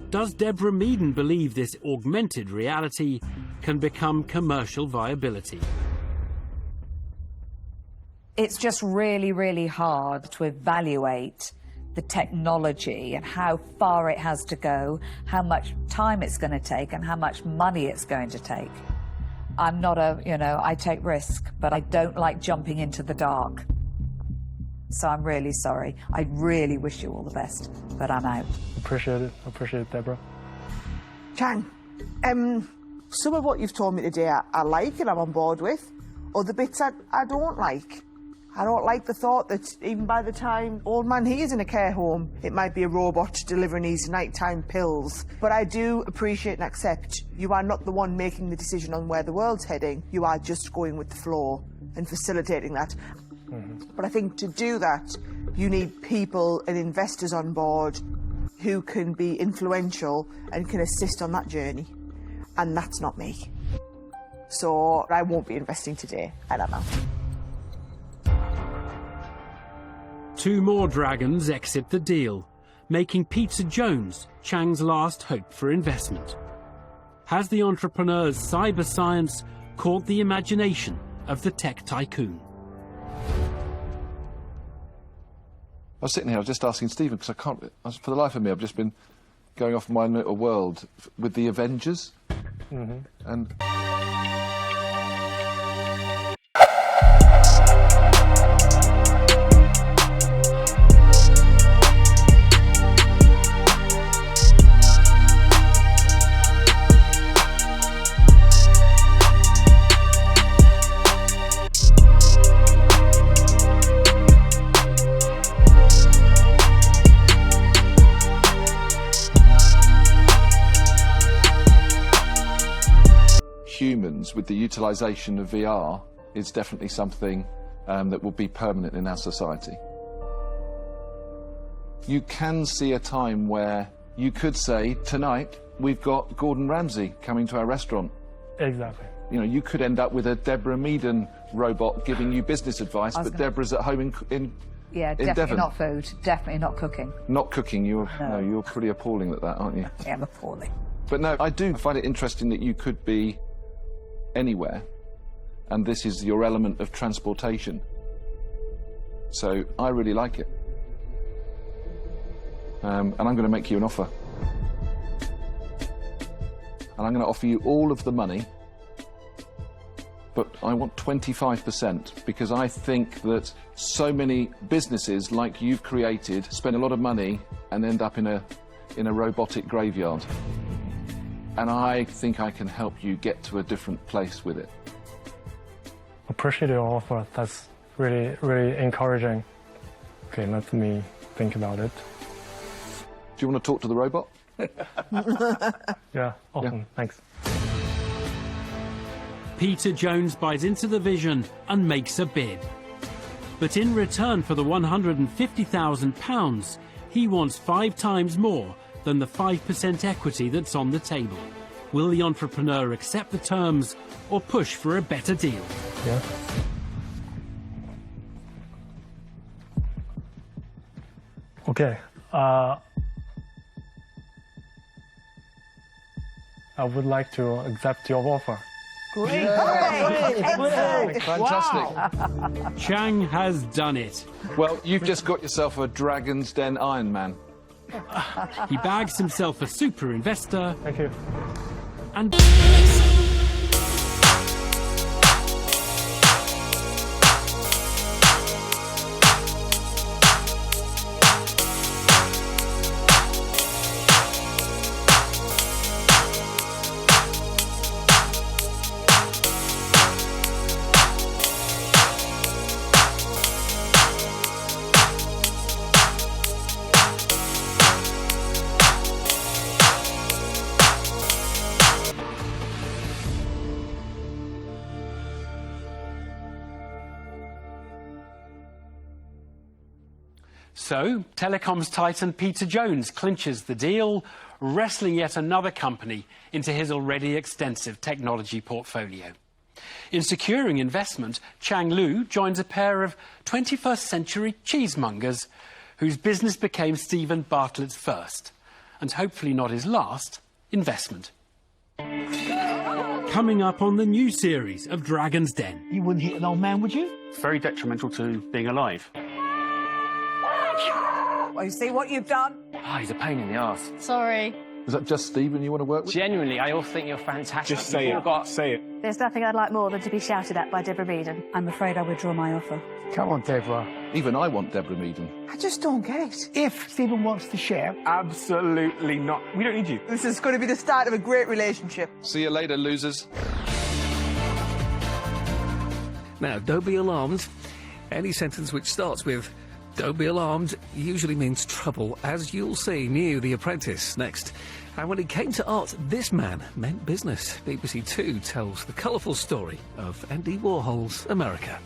Does Deborah Meaden believe this augmented reality can become commercial viability? It's just really, really hard to evaluate the technology and how far it has to go, how much time it's going to take, and how much money it's going to take. I'm not I take risk, but I don't like jumping into the dark. So I'm really sorry. I really wish you all the best, but I'm out. Appreciate it, Deborah. Chang, some of what you've told me today I like and I'm on board with. Other bits I don't like. I don't like the thought that even by the time old man he is in a care home, it might be a robot delivering his nighttime pills. But I do appreciate and accept you are not the one making the decision on where the world's heading. You are just going with the flow and facilitating that. But I think to do that, you need people and investors on board who can be influential and can assist on that journey. And that's not me. So I won't be investing today. I don't know. 2 more dragons exit the deal, making Pizza Jones Chang's last hope for investment. Has the entrepreneur's cyber science caught the imagination of the tech tycoon? I was sitting here, I was just asking Stephen, because for the life of me, I've just been going off my little world with the Avengers. And humans with the utilisation of VR is definitely something that will be permanent in our society. You can see a time where you could say, tonight, we've got Gordon Ramsay coming to our restaurant. Exactly. You know, you could end up with a Deborah Meaden robot giving you business advice, but Deborah's at home in definitely Devon. not food, definitely not cooking. Not cooking, you're pretty appalling at that, aren't you? Yeah, I'm appalling. But no, I do find it interesting that you could be anywhere, and this is your element of transportation. So I really like it. And I'm going to make you an offer. And I'm going to offer you all of the money, but I want 25%, because I think that so many businesses like you've created spend a lot of money and end up in a robotic graveyard. And I think I can help you get to a different place with it. Appreciate your offer. That's really, really encouraging. Okay, let me think about it. Do you want to talk to the robot? Yeah, awesome. Thanks. Peter Jones buys into the vision and makes a bid. But in return for the £150,000, he wants 5 times more than the 5% equity that's on the table. Will the entrepreneur accept the terms or push for a better deal? Yeah. Okay. I would like to accept your offer. Great. Fantastic. Wow. Chang has done it. Well, you've just got yourself a Dragon's Den Iron Man. He bags himself a super investor. Thank you. And so, telecoms titan Peter Jones clinches the deal, wrestling yet another company into his already extensive technology portfolio. In securing investment, Chang Lu joins a pair of 21st century cheesemongers whose business became Stephen Bartlett's first, and hopefully not his last, investment. Coming up on the new series of Dragon's Den. You wouldn't hit an old man, would you? It's very detrimental to being alive. Well, you see what you've done? Oh, he's a pain in the arse. Sorry. Is that just Stephen you want to work with? Genuinely, I all think you're fantastic. Just say it. Say it. There's nothing I'd like more than to be shouted at by Deborah Meaden. I'm afraid I withdraw my offer. Come on, Deborah. Even I want Deborah Meaden. I just don't get it. If Stephen wants to share... Absolutely not. We don't need you. This is going to be the start of a great relationship. See you later, losers. Now, don't be alarmed. Any sentence which starts with "don't be alarmed" usually means trouble, as you'll see new The Apprentice next. And when it came to art, this man meant business. BBC Two tells the colourful story of Andy Warhol's America.